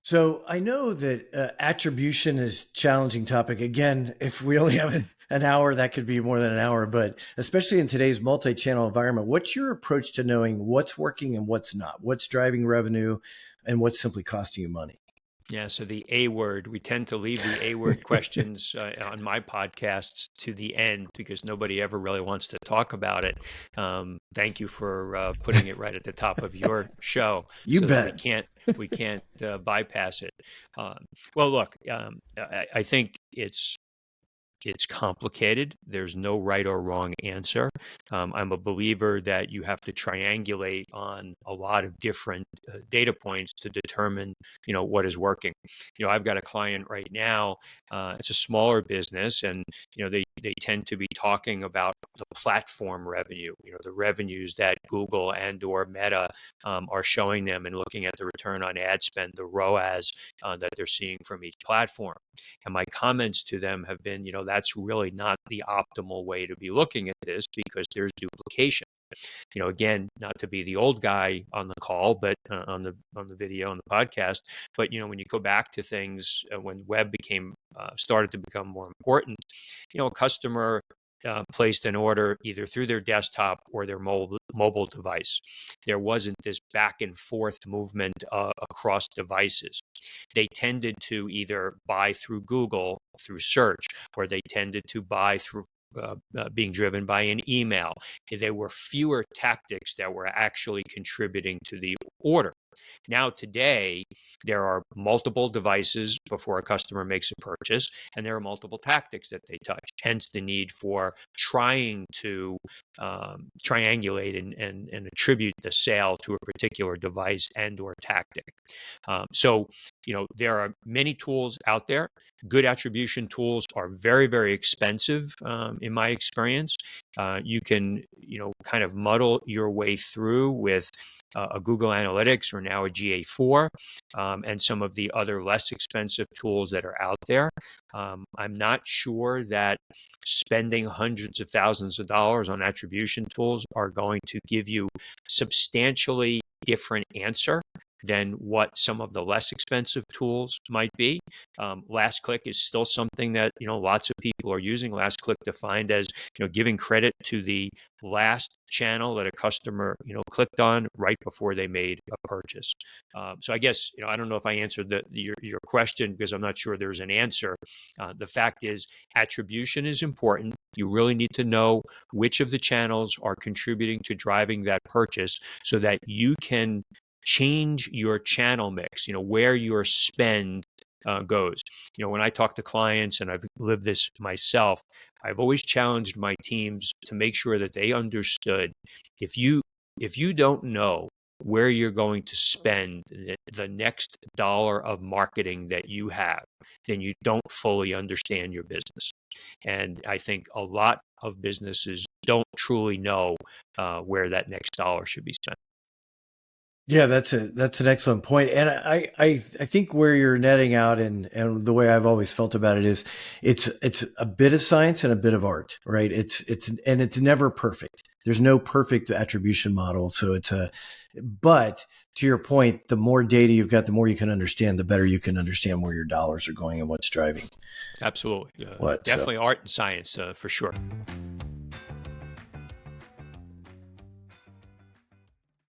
So I know that attribution is a challenging topic. Again, if we only have an hour, that could be more than an hour, but especially in today's multi-channel environment, what's your approach to knowing what's working and what's not? What's driving revenue and what's simply costing you money? Yeah, so the A word, we tend to leave the A word questions on my podcasts to the end because nobody ever really wants to talk about it. Thank you for putting it right at the top of your show You so that we bet. can't bypass it. Well, look, I think it's complicated. There's no right or wrong answer. I'm a believer that you have to triangulate on a lot of different data points to determine, what is working. I've got a client right now. It's a smaller business, and they tend to be talking about the platform revenue. The revenues that Google and/or Meta are showing them, and looking at the return on ad spend, the ROAS that they're seeing from each platform. And my comments to them have been, that's really not the optimal way to be looking at this because there's duplication. Again, not to be the old guy on the call, but on the video, on the podcast. But when you go back to things when web started to become more important, a customer placed an order either through their desktop or their mobile device. There wasn't this back and forth movement across devices. They tended to either buy through Google, through search, or they tended to buy through being driven by an email. There were fewer tactics that were actually contributing to the order. Now, today, there are multiple devices before a customer makes a purchase, and there are multiple tactics that they touch, hence the need for trying to triangulate and attribute the sale to a particular device and or tactic. So, there are many tools out there. Good attribution tools are very, very expensive in my experience. You can, kind of muddle your way through with a Google Analytics or now a GA4 and some of the other less expensive tools that are out there. I'm not sure that spending hundreds of thousands of dollars on attribution tools are going to give you substantially different answer than what some of the less expensive tools might be. Last click is still something that lots of people are using. Last click defined as giving credit to the last channel that a customer clicked on right before they made a purchase. So I guess I don't know if I answered your question because I'm not sure there's an answer. The fact is, attribution is important. You really need to know which of the channels are contributing to driving that purchase so that you can change your channel mix, where your spend goes. When I talk to clients, and I've lived this myself, I've always challenged my teams to make sure that they understood if you don't know where you're going to spend the next dollar of marketing that you have, then you don't fully understand your business. And I think a lot of businesses don't truly know where that next dollar should be spent. Yeah, that's an excellent point. And I think where you're netting out and the way I've always felt about it is it's a bit of science and a bit of art, right? It's never perfect. There's no perfect attribution model. So but to your point, the more data you've got, the more you can understand, the better you can understand where your dollars are going and what's driving. Absolutely. What? Definitely art and science for sure.